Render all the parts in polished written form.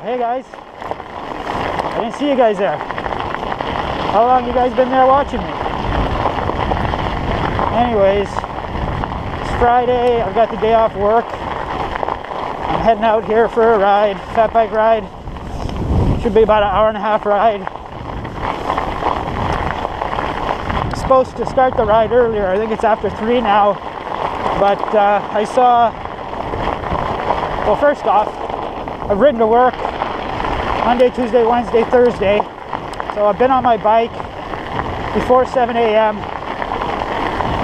Hey guys, I didn't see you guys there. How long you guys been there watching me? Anyways, it's Friday. I've got the day off work. I'm heading out here for a ride, fat bike ride. Should be about an hour and a half ride. I'm supposed to start the ride earlier. I think it's after 3 now. But I saw, well, first off, I've ridden to work Monday, Tuesday, Wednesday, Thursday. So I've been on my bike before 7 a.m.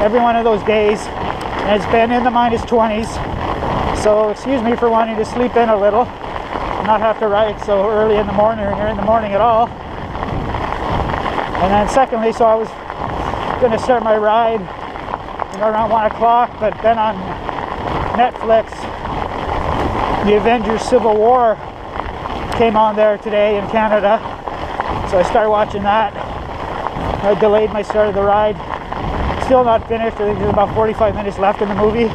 every one of those days. And it's been in the minus 20s. So excuse me for wanting to sleep in a little. Not have to ride so early in the morning or in the morning at all. And then secondly, so I was going to start my ride around 1 o'clock, but then on Netflix, the Avengers Civil War came on there today in Canada. So I started watching that. I delayed my start of the ride. Still not finished. I think there's about 45 minutes left in the movie.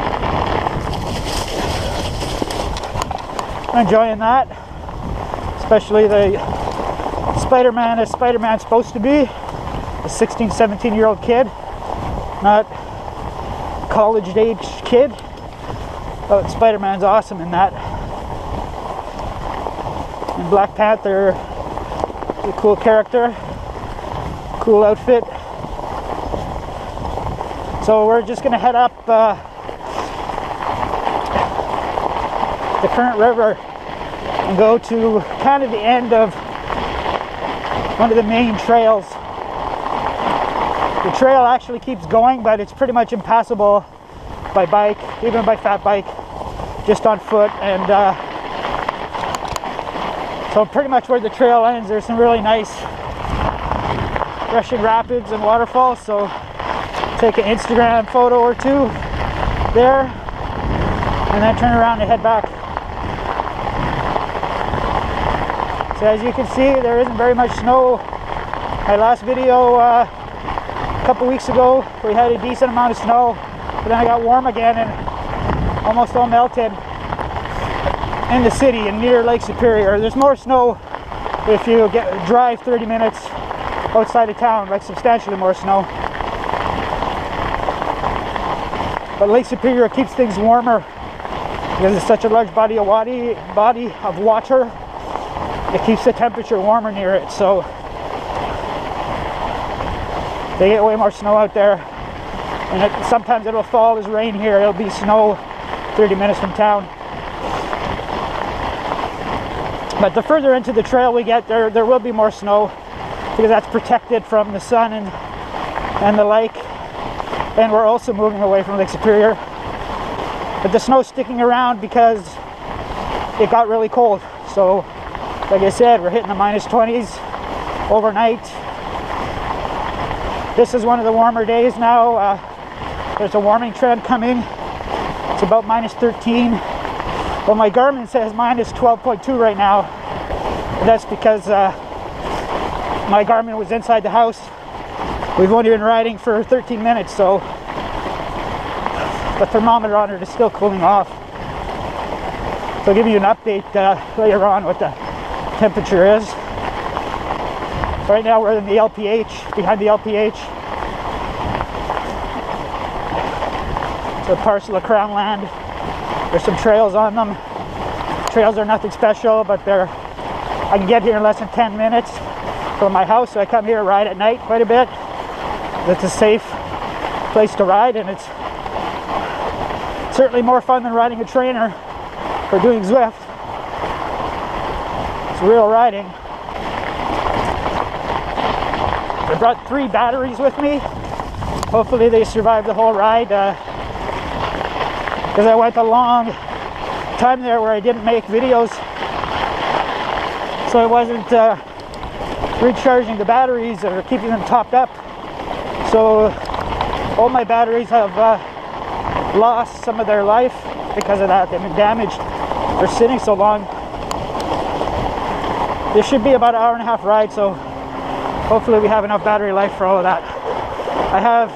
I'm enjoying that, especially the Spider-Man as Spider-Man's supposed to be, a 16, 17-year-old kid, not college-age kid. But Spider-Man's awesome in that. And Black Panther is a cool character, cool outfit. So we're just going to head up the current river and go to kind of the end of one of the main trails. The trail actually keeps going, but it's pretty much impassable by bike, even by fat bike, just on foot. And so pretty much where the trail ends, there's some really nice rushing rapids and waterfalls. So take an Instagram photo or two there and then turn around and head back. So as you can see, there isn't very much snow. My last video a couple weeks ago, we had a decent amount of snow, but then it got warm again and almost all melted in the city and near Lake Superior. There's more snow if you drive 30 minutes outside of town, like substantially more snow. But Lake Superior keeps things warmer because it's such a large body of water. It keeps the temperature warmer near it, so they get way more snow out there. And sometimes it'll fall as rain here. It'll be snow 30 minutes from town. But the further into the trail we get, there will be more snow because that's protected from the sun and the lake. And we're also moving away from Lake Superior. But the snow's sticking around because it got really cold. So like I said, we're hitting the minus 20s overnight. This is one of the warmer days now. There's a warming trend coming. It's about minus 13. Well, my Garmin says minus 12.2 right now. And that's because my Garmin was inside the house. We've only been riding for 13 minutes, so the thermometer on it is still cooling off. So I'll give you an update later on what the temperature is. Right now we're in the LPH, behind the LPH. It's a parcel of Crown land. There's some trails on them. Trails are nothing special, but I can get here in less than 10 minutes from my house, so I come here to ride at night quite a bit. It's a safe place to ride, and it's certainly more fun than riding a trainer or doing Zwift. It's real riding. I brought 3 batteries with me. Hopefully they survive the whole ride because I went a long time there where I didn't make videos, so I wasn't recharging the batteries or keeping them topped up. So all my batteries have lost some of their life because of that. They've been damaged. They're sitting so long. This should be about an hour and a half ride, so hopefully we have enough battery life for all of that. I have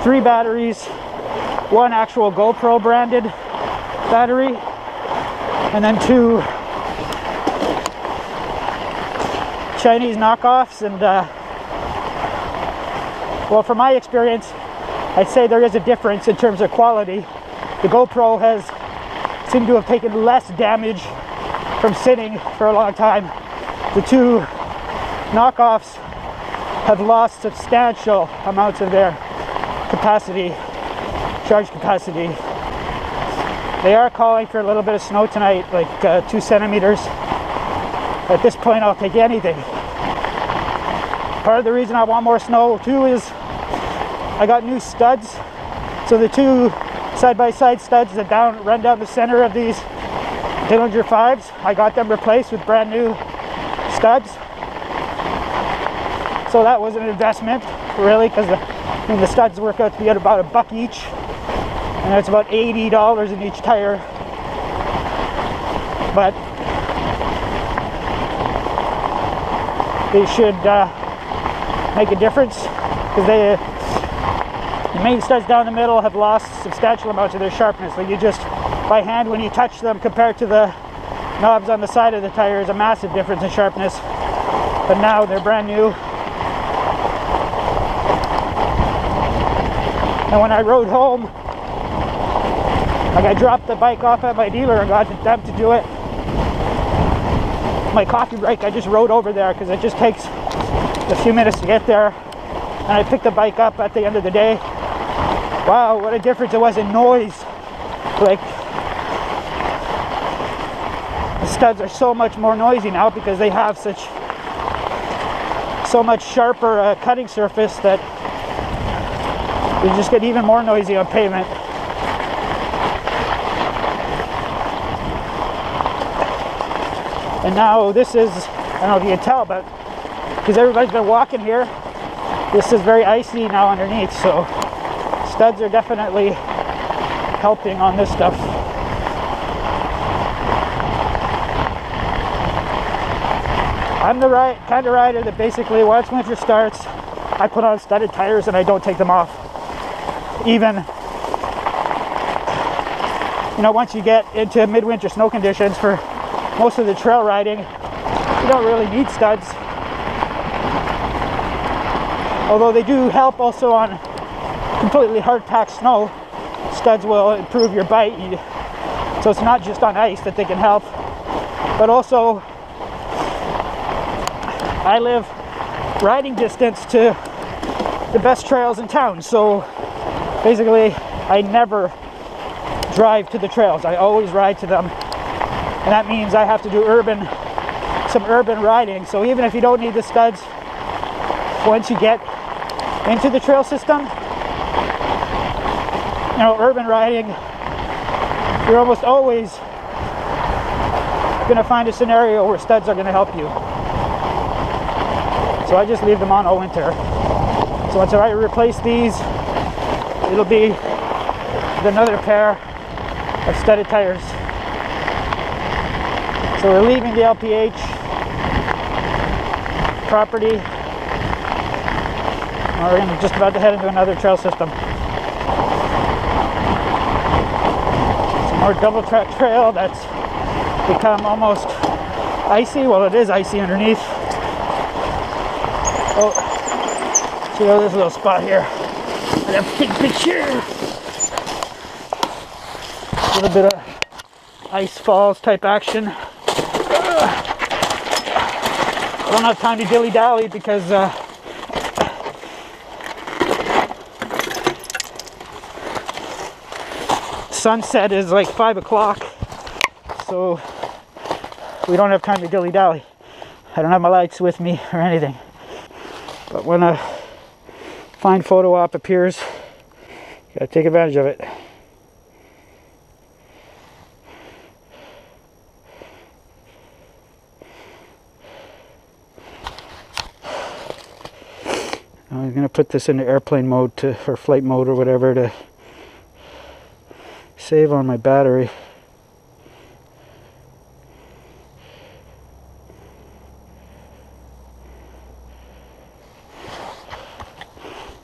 3 batteries, 1 actual GoPro branded battery, and then 2 Chinese knockoffs, and well, from my experience, I'd say there is a difference in terms of quality. The GoPro has seemed to have taken less damage from sitting for a long time. The two knockoffs have lost substantial amounts of their capacity, charge capacity. They are calling for a little bit of snow tonight, like 2 centimeters. At this point, I'll take anything. Part of the reason I want more snow too is I got new studs. So the two side-by-side studs that run down the center of these Dillinger 5s, I got them replaced with brand new studs. So that was an investment, really, because the studs work out to be at about $1 each, and it's about $80 in each tire. But they should make a difference, because the main studs down the middle have lost substantial amounts of their sharpness. Like, you just, by hand, when you touch them, compared to the knobs on the side of the tire, is a massive difference in sharpness. But now they're brand new. And when I rode home, like, I dropped the bike off at my dealer and got them to do it. My coffee break, I just rode over there because it just takes a few minutes to get there. And I picked the bike up at the end of the day. Wow, what a difference it was in noise. Like, the studs are so much more noisy now because they have so much sharper cutting surface that you just get even more noisy on pavement. And now this is, I don't know if you can tell, but because everybody's been walking here, this is very icy now underneath, so studs are definitely helping on this stuff. I'm the kind of rider that basically, once winter starts, I put on studded tires and I don't take them off. Even, you know, once you get into midwinter snow conditions, for most of the trail riding, you don't really need studs. Although they do help also on completely hard-packed snow. Studs will improve your bite. So it's not just on ice that they can help. But also, I live riding distance to the best trails in town. So basically, I never drive to the trails. I always ride to them. And that means I have to do some urban riding. So even if you don't need the studs, once you get into the trail system, you know, urban riding, you're almost always going to find a scenario where studs are going to help you. So I just leave them on all winter. So once I replace these, it'll be with another pair of studded tires. So we're leaving the LPH property. We're just about to head into another trail system. Some more double track trail that's become almost icy. Well, it is icy underneath. Oh, see how this little spot here. I have to take a picture. A little bit of ice falls type action. I don't have time to dilly-dally because sunset is like 5 o'clock, so we don't have time to dilly-dally. I don't have my lights with me or anything, but when a fine photo op appears, you gotta take advantage of it. I'm going to put this into airplane mode or flight mode or whatever to save on my battery.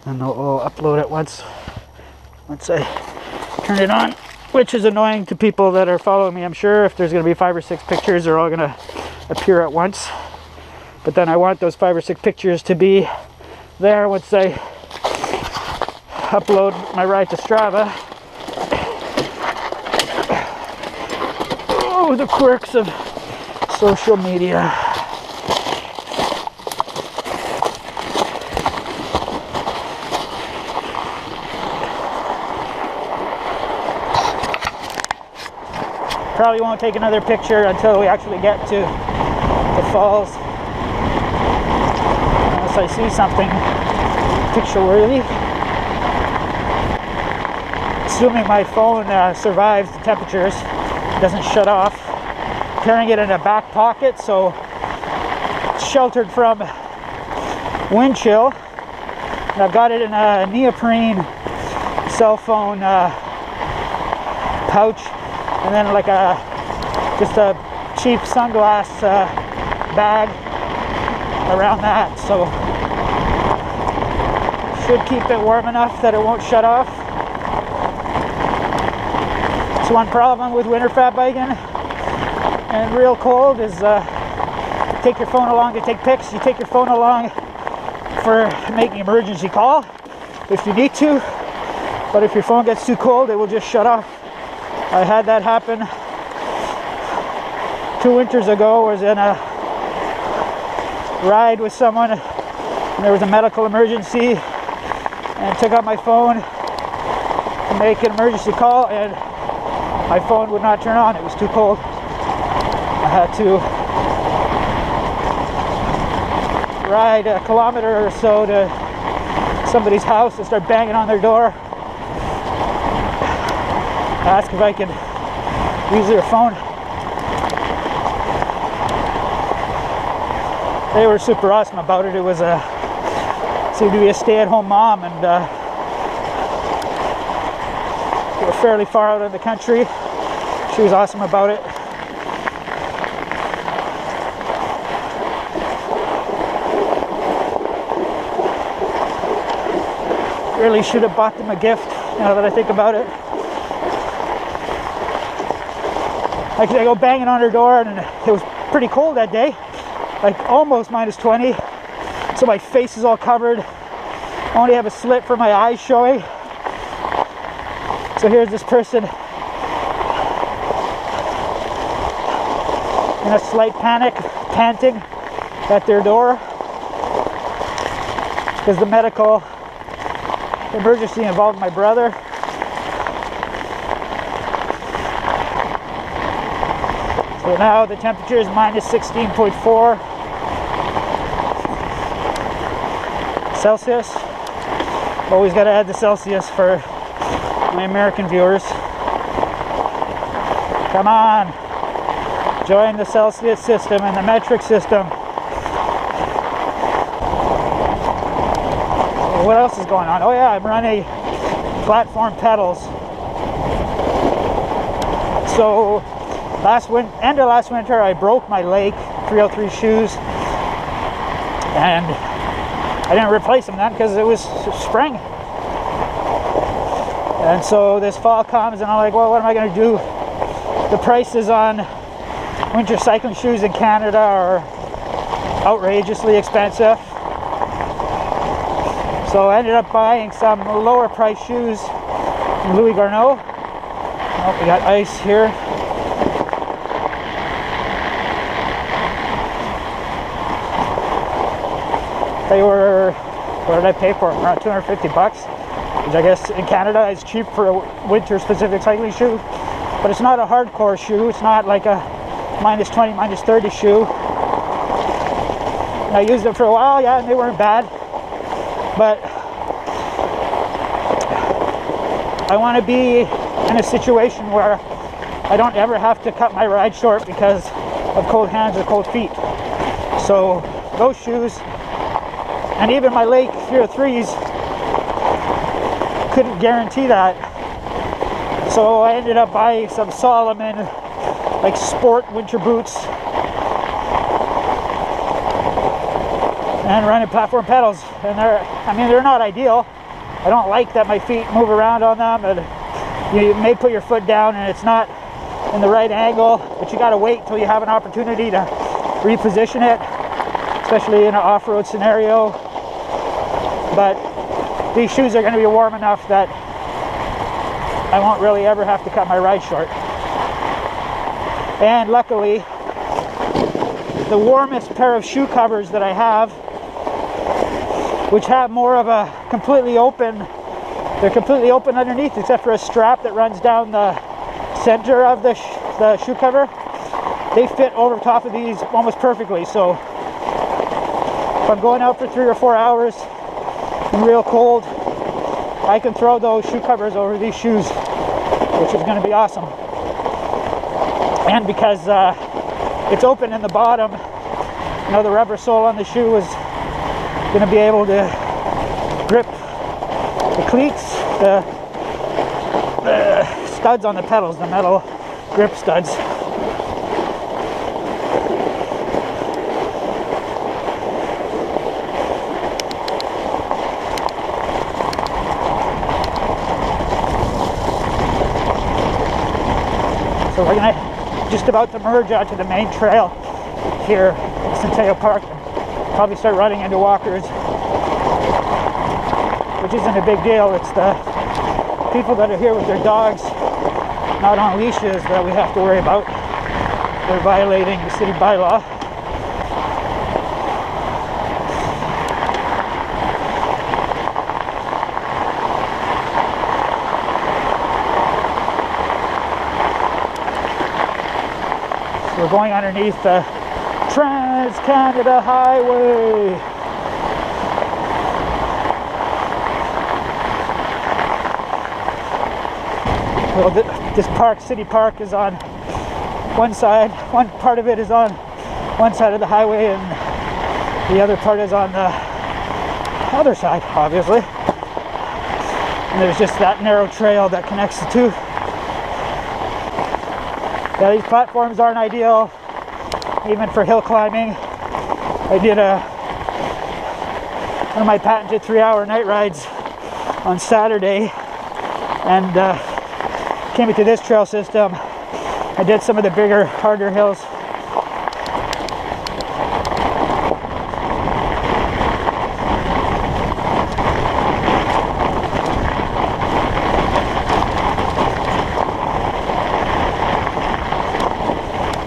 And I'll upload it once I turn it on, which is annoying to people that are following me, I'm sure. If there's going to be 5 or 6 pictures, they're all going to appear at once. but then I want those 5 or 6 pictures to be there once I upload my ride to Strava. Oh, the quirks of social media. Probably won't take another picture until we actually get to the falls, unless I see something picture worthy. Assuming my phone survives the temperatures, doesn't shut off. Carrying it in a back pocket, so it's sheltered from wind chill. And I've got it in a neoprene cell phone pouch, and then like just a cheap sunglass bag around that, so should keep it warm enough that it won't shut off. It's one problem with winter fat biking and real cold is take your phone along to take pics. You take your phone along for making an emergency call if you need to, but if your phone gets too cold, it will just shut off. I had that happen 2 winters ago. I was in a ride with someone and there was a medical emergency, and took out my phone to make an emergency call, and my phone would not turn on. It was too cold. I had to ride a kilometer or so to somebody's house and start banging on their door, ask if I could use their phone. They were super awesome about it. It was seemed to be a stay-at-home mom, and they were fairly far out of the country. She was awesome about it. Really should have bought them a gift, now that I think about it. Like, I go banging on her door, and it was pretty cold that day, like almost -20, so my face is all covered. I only have a slit for my eyes showing. So here's this person in a slight panic, panting at their door because the medical emergency involved my brother. So now the temperature is -16.4 Celsius. Always got to add the Celsius for my American viewers. Come on, join the Celsius system and the metric system. What else is going on? Oh yeah, I'm running platform pedals. So end of last winter, I broke my Lake 303 shoes, and I didn't replace them then because it was spring. And so this fall comes, and I'm like, well, what am I going to do? The prices on winter cycling shoes in Canada are outrageously expensive. So I ended up buying some lower price shoes from Louis Garneau. Oh, we got ice here. They were, what did I pay for them? Around 250 bucks, which I guess in Canada is cheap for a winter specific cycling shoe. But it's not a hardcore shoe. It's not like a -20, -30 shoe. And I used them for a while, yeah, and they weren't bad. But I want to be in a situation where I don't ever have to cut my ride short because of cold hands or cold feet. So those shoes, and even my Lake 303s, couldn't guarantee that. So I ended up buying some Solomon like sport winter boots and running platform pedals. And they're not ideal. I don't like that my feet move around on them, and you may put your foot down and it's not in the right angle, but you got to wait till you have an opportunity to reposition it. especially in an off-road scenario. But these shoes are going to be warm enough that I won't really ever have to cut my ride short. And luckily, the warmest pair of shoe covers that I have, which have more of a completely open, they're completely open underneath except for a strap that runs down the center of the shoe cover. They fit over top of these almost perfectly. So if I'm going out for 3 or 4 hours and real cold, I can throw those shoe covers over these shoes, which is going to be awesome. And because it's open in the bottom, you know, the rubber sole on the shoe is going to be able to grip the cleats, the studs on the pedals, the metal grip studs. So we're just about to merge onto the main trail here in Centennial Park and probably start running into walkers, which isn't a big deal. It's the people that are here with their dogs, not on leashes, that we have to worry about. They're violating the city bylaw. We're going underneath the Trans-Canada Highway. Well, this park, City Park, is on one side. One part of it is on one side of the highway, and the other part is on the other side, obviously. And there's just that narrow trail that connects the two. Yeah, these platforms aren't ideal, even for hill climbing. I did one of my patented 3-hour night rides on Saturday, and came into this trail system. I did some of the bigger, harder hills.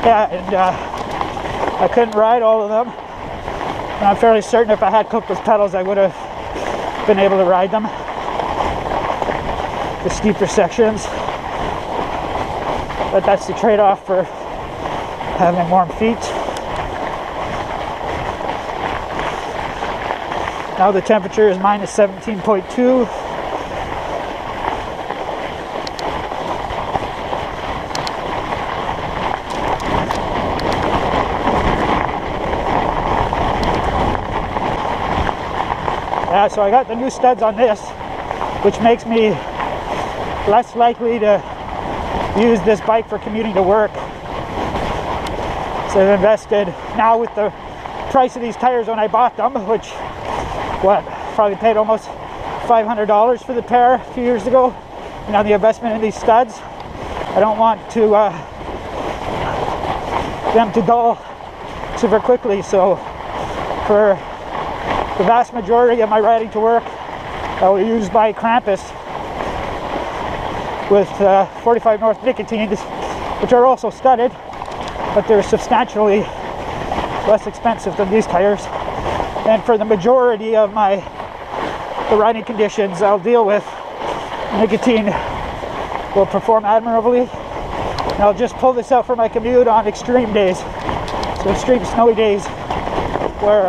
Yeah, and I couldn't ride all of them. And I'm fairly certain if I had cookless pedals, I would have been able to ride them. The steeper sections. But that's the trade-off for having warm feet. Now the temperature is minus 17.2. Yeah, so I got the new studs on this, which makes me less likely to use this bike for commuting to work. So I've invested, now with the price of these tires when I bought them, which, probably paid almost $500 for the pair a few years ago. And now the investment in these studs, I don't want to them to dull super quickly. So for the vast majority of my riding to work, I will use my Krampus with 45 North nicotines, which are also studded, but they're substantially less expensive than these tires. And for the majority of the riding conditions I'll deal with, nicotine will perform admirably. And I'll just pull this out for my commute on extreme days, so extreme snowy days where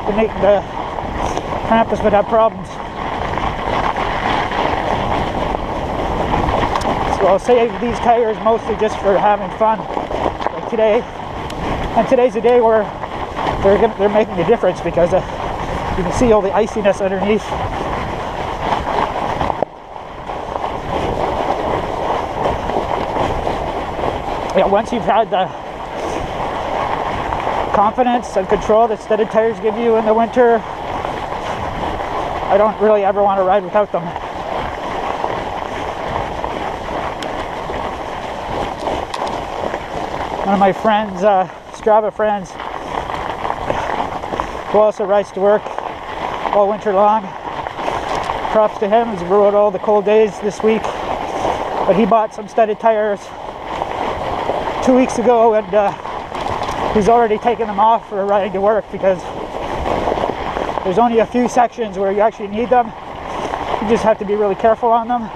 the Krampus would have problems. So I'll save these tires mostly just for having fun, like today. And today's a day where they're making a difference because you can see all the iciness underneath. Yeah, once you've had the confidence and control that studded tires give you in the winter, I don't really ever want to ride without them. One of my friends, Strava friends, who also rides to work all winter long. Props to him, he's rode all the cold days this week. But he bought some studded tires 2 weeks ago, and he's already taken them off for riding to work because there's only a few sections where you actually need them. You just have to be really careful on them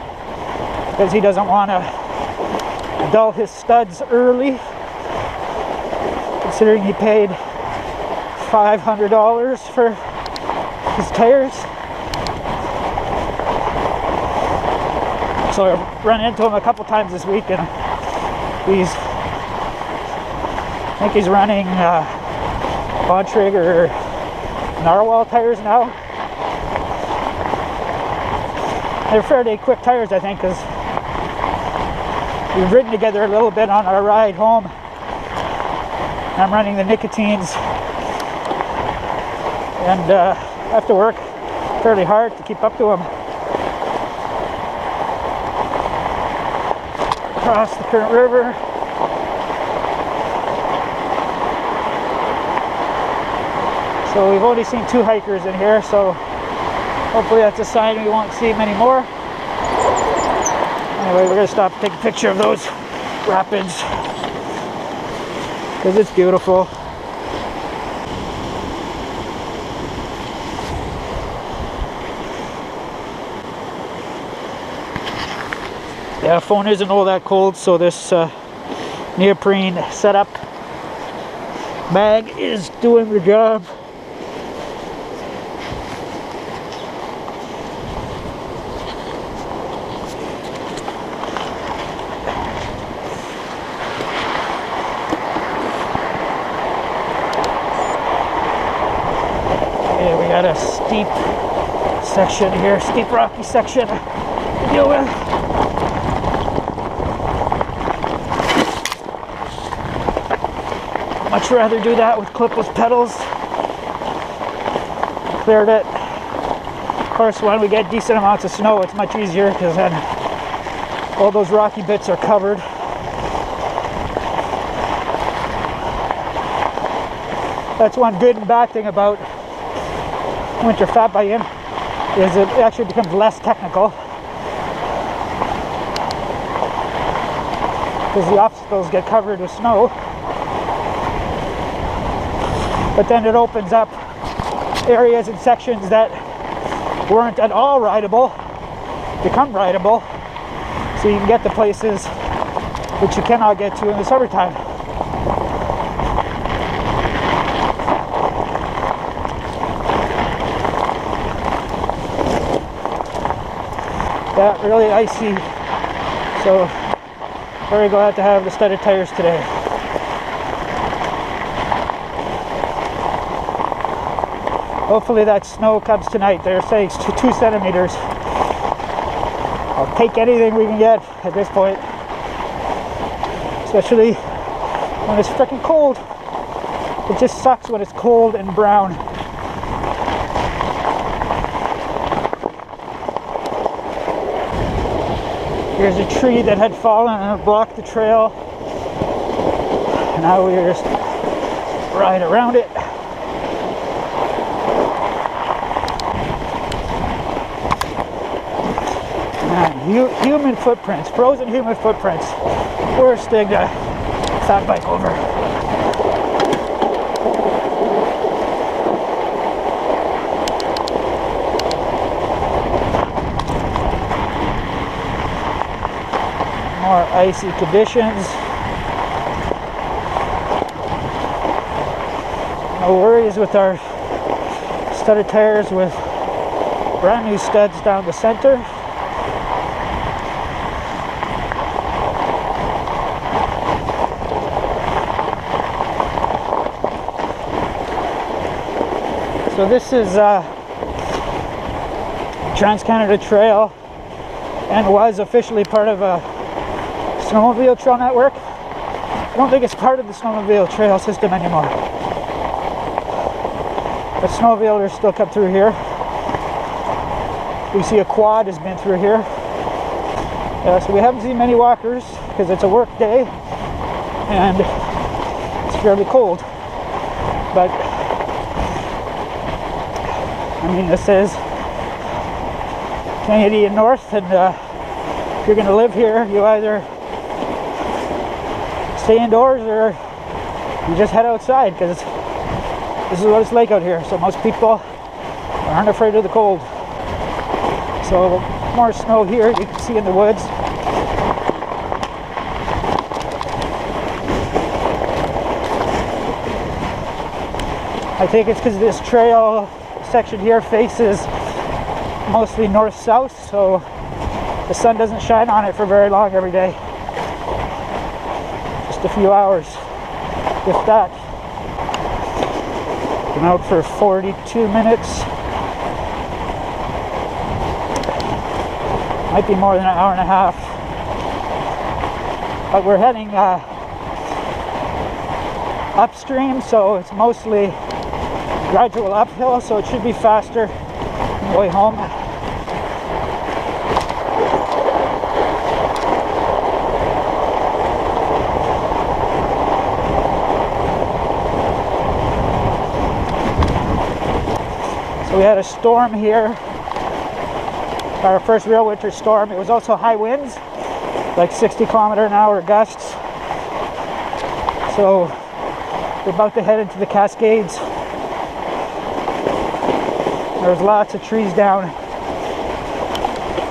because he doesn't want to dull his studs early, considering he paid $500 for his tires. So I run into him a couple times this week, and I think he's running Bontrager or Narwhal tires now. They're fairly quick tires, I think, because we've ridden together a little bit on our ride home. I'm running the Nicotines, and I have to work fairly hard to keep up to them. Across the current river. So we've only seen 2 hikers in here, so hopefully that's a sign we won't see many more. Anyway, we're going to stop and take a picture of those rapids because it's beautiful. Yeah, phone isn't all that cold, so this neoprene setup bag is doing the job. Yeah, we got a steep section here, steep rocky section to deal with. Much rather do that with clipless pedals. Cleared it. Of course, when we get decent amounts of snow, it's much easier because then all those rocky bits are covered. That's one good and bad thing about winter fat bikeing, is it actually becomes less technical because the obstacles get covered with snow. But then it opens up areas and sections that weren't at all rideable, become rideable, so you can get to places which you cannot get to in the summertime. Yeah, really icy, so very glad to have the studded tires today. Hopefully that snow comes tonight. They're saying 2 centimeters. I'll take anything we can get at this point. Especially when it's freaking cold. It just sucks when it's cold and brown. Here's a tree that had fallen and blocked the trail. Now we just ride around it. Human footprints, frozen human footprints. Worst thing to fat bike over. More icy conditions. No worries with our studded tires with brand new studs down the center. So this is Trans-Canada Trail and was officially part of a snowmobile trail network. I don't think it's part of the snowmobile trail system anymore. But snowmobilers still come through here. We see a quad has been through here. So we haven't seen many walkers because it's a work day and it's fairly cold. But I mean, this is Canadian North, and if you're going to live here, you either stay indoors or you just head outside, because this is what it's like out here. So most people aren't afraid of the cold. So more snow here, you can see in the woods. I think it's because this trail section here faces mostly north-south, so the sun doesn't shine on it for very long every day. Just a few hours, if that. Been out for 42 minutes. Might be more than an hour and a half. But we're heading upstream, so it's mostly gradual uphill, so it should be faster on the way home. So we had a storm here, our first real winter storm. It was also high winds, like 60-kilometer-an-hour gusts. So we're about to head into the Cascades. There's lots of trees down.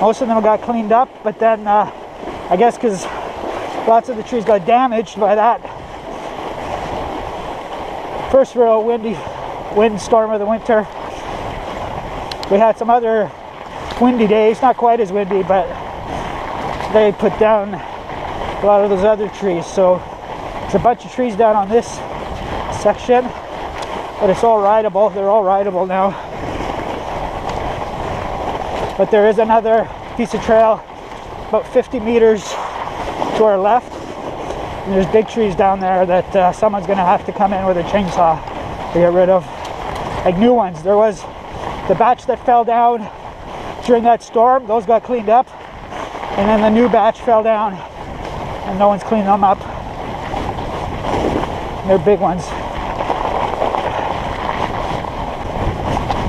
Most of them got cleaned up, but then I guess because lots of the trees got damaged by that first real wind storm of the winter. We had some other windy days, not quite as windy, but they put down a lot of those other trees. So there's a bunch of trees down on this section, but it's all rideable. They're all rideable now. But there is another piece of trail about 50 meters to our left, and there's big trees down there that someone's going to have to come in with a chainsaw to get rid of, like new ones. There was the batch that fell down during that storm, those got cleaned up, and then the new batch fell down and no one's cleaned them up. They're big ones.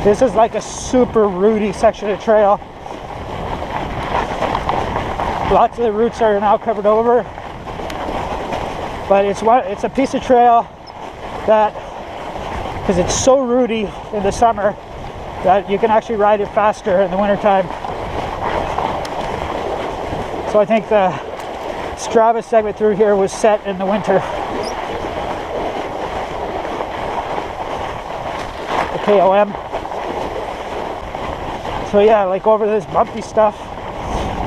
This is like a super rooty section of trail. Lots of the roots are now covered over, but it's a piece of trail that, because it's so rooty in the summer, that you can actually ride it faster in the wintertime. So I think the Strava segment through here was set in the winter. The KOM. So yeah, like over this bumpy stuff,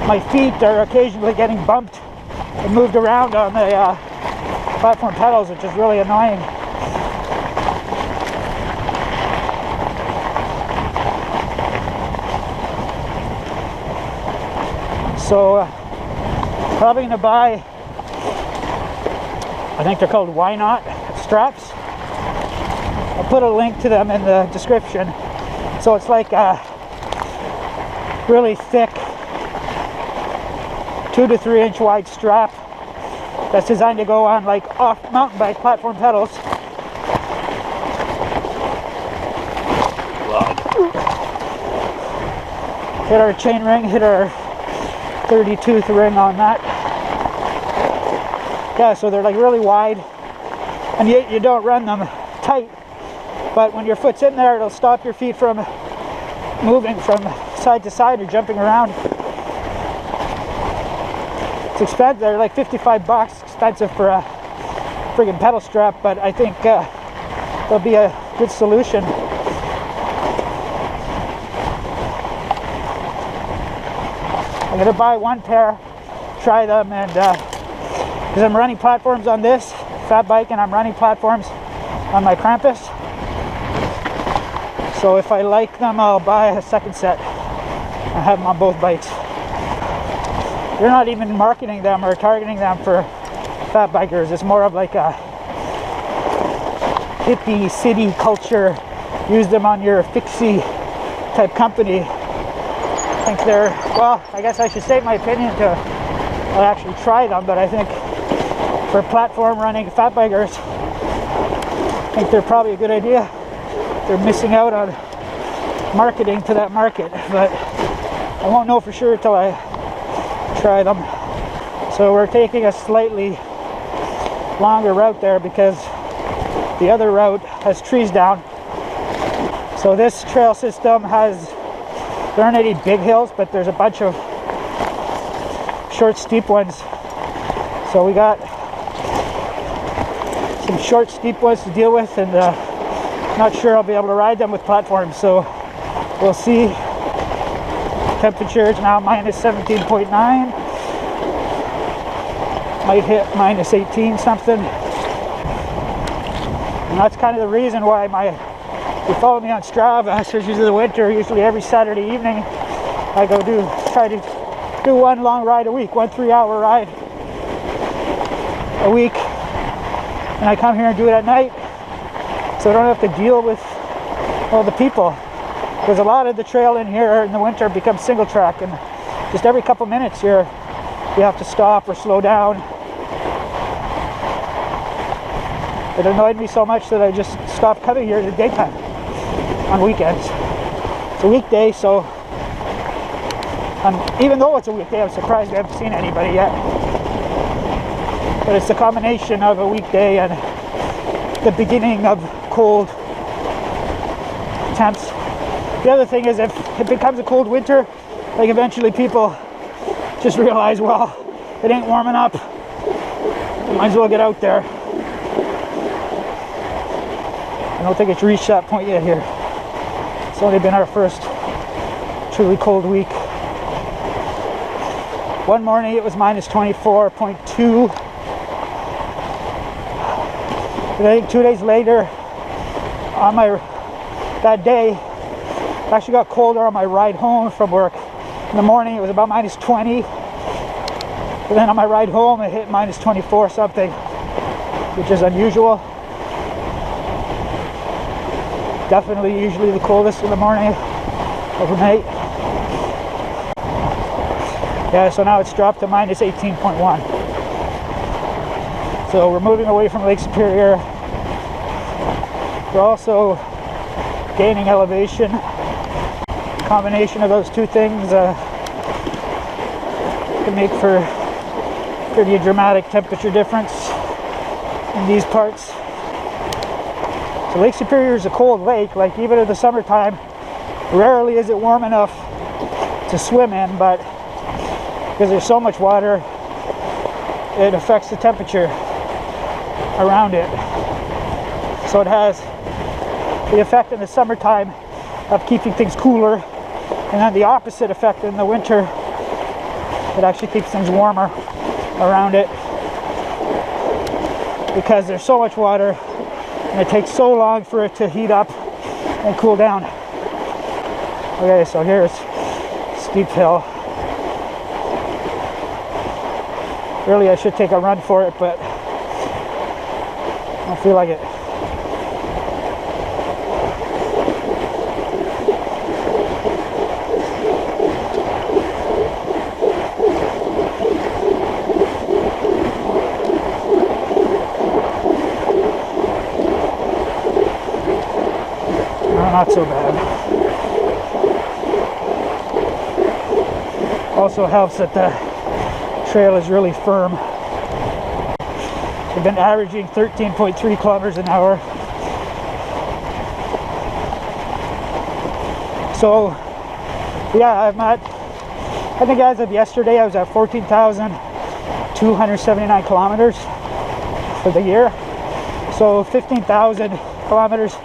my feet are occasionally getting bumped and moved around on the platform pedals, which is really annoying. So probably going to buy, I think they're called Why Not straps. I'll put a link to them in the description. So it's like a really thick 2 to 3 inch wide strap that's designed to go on like off mountain bike platform pedals. Hit our chain ring, hit our 30-tooth ring on that. Yeah, so they're like really wide, and you don't run them tight, but when your foot's in there, it'll stop your feet from moving from side to side or jumping around. It's expensive. They're like 55 bucks, expensive for a friggin' pedal strap, but I think they'll be a good solution. I'm gonna buy one pair, try them, and because I'm running platforms on this fat bike and I'm running platforms on my Krampus. So if I like them, I'll buy a second set and have them on both bikes. They're not even marketing them or targeting them for fat bikers. It's more of like a hippie city culture, use them on your fixie type company. I think they're, well, I guess I should state my opinion to actually try them, but I think for platform running fat bikers, I think they're probably a good idea. They're missing out on marketing to that market, but I won't know for sure until I try them. So we're taking a slightly longer route there because the other route has trees down. So this trail system has, there aren't any big hills, but there's a bunch of short, steep ones. So we got some short, steep ones to deal with, and not sure I'll be able to ride them with platforms. So we'll see. Temperature is now minus 17.9. Might hit minus 18 something. And that's kind of the reason why you follow me on Strava, especially in the winter. Usually every Saturday evening I go try to do one long ride a week, 1 3-hour ride a week, and I come here and do it at night so I don't have to deal with all the people, because a lot of the trail in here in the winter becomes single track, and just every couple minutes you have to stop or slow down. It annoyed me so much that I just stopped coming here in the daytime on weekends. It's a weekday, so even though it's a weekday, I'm surprised I haven't seen anybody yet. But it's a combination of a weekday and the beginning of cold temps. The other thing is, if it becomes a cold winter, like eventually people just realize, well, it ain't warming up, might as well get out there. I don't think it's reached that point yet here. It's only been our first truly cold week. One morning it was minus 24.2. I think 2 days later, that day, it actually got colder on my ride home from work. In the morning it was about minus 20. But then on my ride home it hit minus 24 something, which is unusual. Definitely usually the coldest in the morning, overnight. Yeah, so now it's dropped to minus 18.1. So we're moving away from Lake Superior. We're also gaining elevation. Combination of those two things can make for pretty dramatic temperature difference in these parts. So Lake Superior is a cold lake. Like, even in the summertime, rarely is it warm enough to swim in, but because there's so much water, it affects the temperature around it. So it has the effect in the summertime of keeping things cooler, and then the opposite effect in the winter. It actually keeps things warmer around it because there's so much water and it takes so long for it to heat up and cool down. Okay, so here's steep hill. Really, I should take a run for it, but I don't feel like it. Not so bad. Also helps that the trail is really firm. We've been averaging 13.3 kilometers an hour. So yeah, I think as of yesterday I was at 14,279 kilometers for the year. So 15,000 kilometers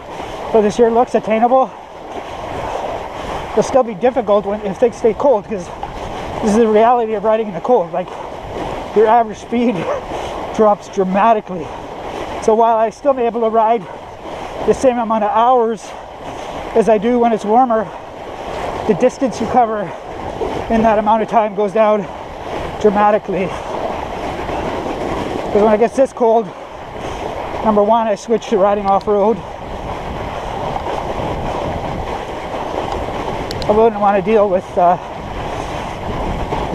for this year looks attainable. It'll still be difficult if things stay cold, because this is the reality of riding in the cold. Like, your average speed drops dramatically. So while I still may be able to ride the same amount of hours as I do when it's warmer, the distance you cover in that amount of time goes down dramatically. Because when it gets this cold, number one, I switch to riding off-road. I wouldn't want to deal with the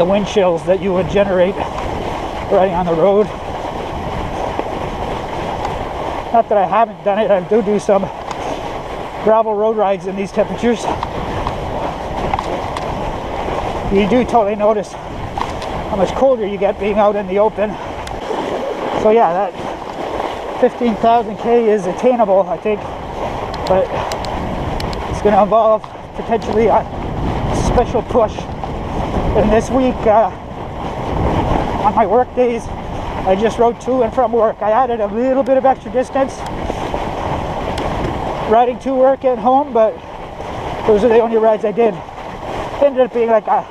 wind chills that you would generate riding on the road. Not that I haven't done it, I do some gravel road rides in these temperatures. You do totally notice how much colder you get being out in the open. So yeah, that 15,000 is attainable, I think, but it's going to involve potentially a special push. And this week, on my work days, I just rode to and from work. I added a little bit of extra distance riding to work and home, but those are the only rides I did. It ended up being like I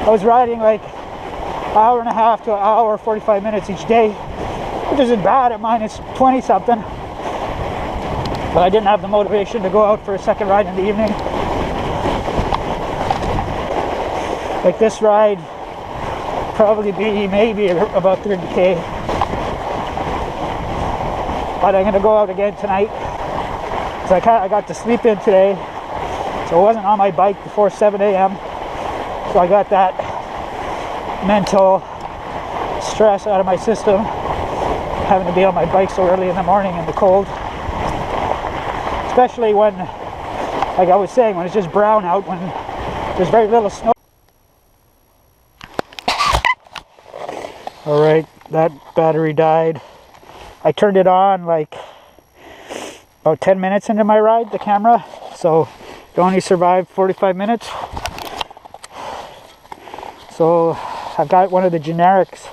was riding like an hour and a half to an hour 45 minutes each day, which isn't bad at -20 something. But I didn't have the motivation to go out for a second ride in the evening. Like this ride probably be maybe about 30k, but I'm gonna go out again tonight. So I got to sleep in today, so I wasn't on my bike before 7 a.m. So I got that mental stress out of my system, having to be on my bike so early in the morning in the cold. Especially when, like I was saying, when it's just brown out, when there's very little snow. Alright, that battery died. I turned it on like about 10 minutes into my ride, the camera, so it only survived 45 minutes. So I've got one of the generics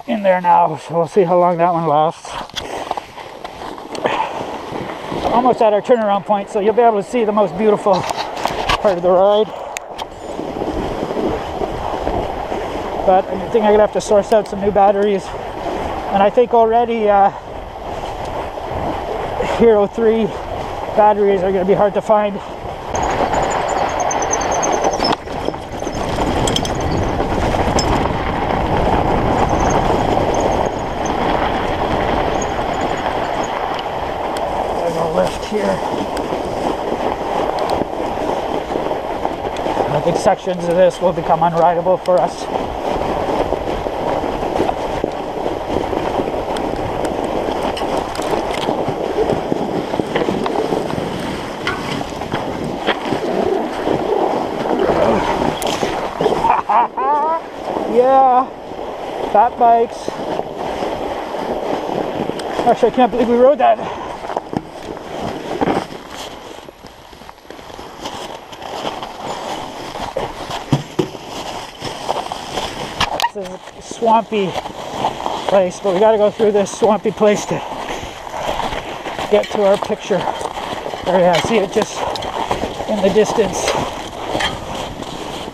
in there now, so we'll see how long that one lasts. Almost at our turnaround point, so you'll be able to see the most beautiful part of the ride. But I think I'm gonna have to source out some new batteries, and I think already Hero 3 batteries are gonna be hard to find. Lift here. I think sections of this will become unrideable for us. Yeah, fat bikes. Actually, I can't believe we rode that. This is a swampy place, but we got to go through this swampy place to get to our picture. There, yeah, see it just in the distance.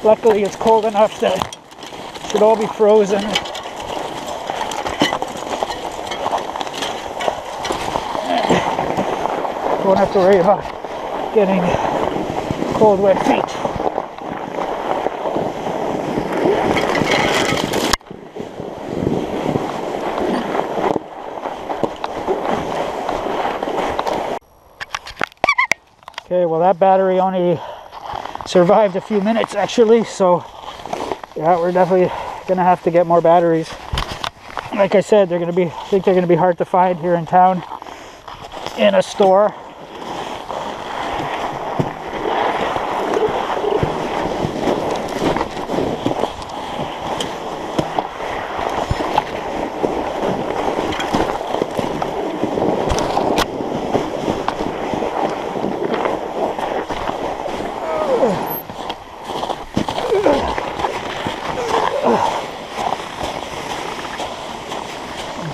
Luckily, it's cold enough that it should all be frozen. Won't have to worry about getting cold, wet feet. Okay, well that battery only survived a few minutes actually, so yeah, we're definitely gonna have to get more batteries. Like I said, I think they're gonna be hard to find here in town in a store.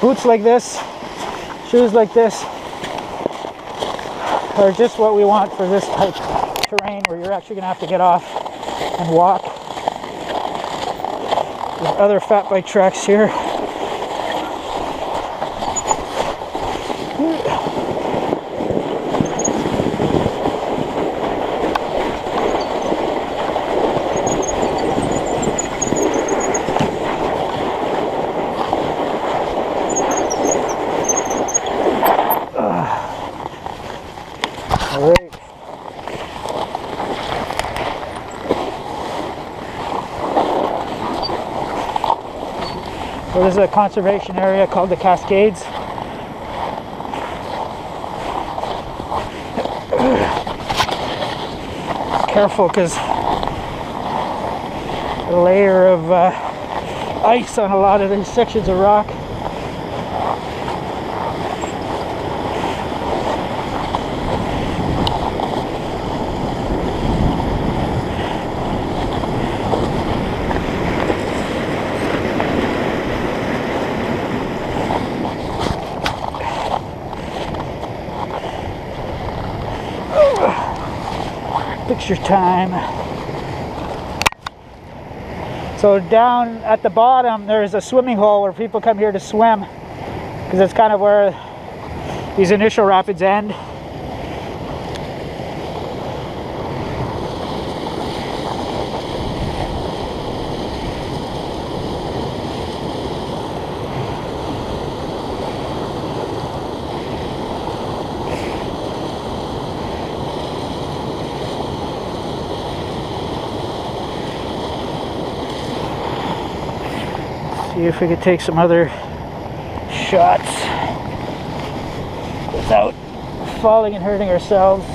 Boots like this, shoes like this are just what we want for this type of terrain where you're actually going to have to get off and walk. There's other fat bike tracks here. So this is a conservation area called the Cascades. careful because a layer of ice on a lot of these sections of rock. Picture time. So down at the bottom there's a swimming hole where people come here to swim because that's kind of where these initial rapids end. See if we could take some other shots without falling and hurting ourselves.